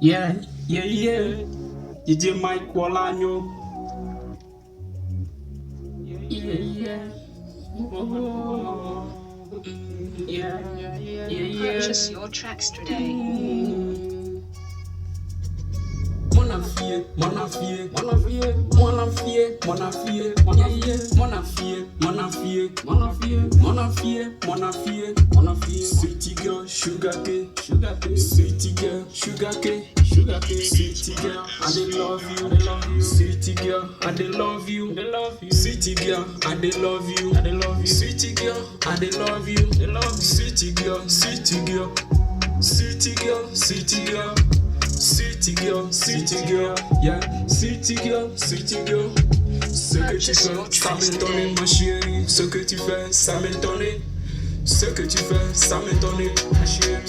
Yeah, yeah, yeah. DJ Mike Walanyo. Yeah, yeah. Oh, yeah, yeah, yeah. Purchase your tracks today. Mon affaire, mon affaire, mon affaire, mon affaire, mon affaire, mon affaire, mon affaire, mon affaire, mon affaire, mon affaire, mon affaire, mon affaire. Sweetie girl, sugar cane, sugar cane. Sweetie girl, sugar cane, sugar cane. Sweetie girl, I dey love you, I dey love you. Sweetie girl, I dey love you, I dey love you. Sweetie girl, I dey love you, I dey love you. Sweetie girl, I dey love you, I love you. Sweetie girl, sweetie girl, sweetie girl, sweetie girl. Sweetie girl, yeah, sweetie girl. Ce que tu fais, ça m'étonne, ma chérie. Ce que tu fais, ça m'étonne. Ce que tu fais, ça m'étonne, ma chérie.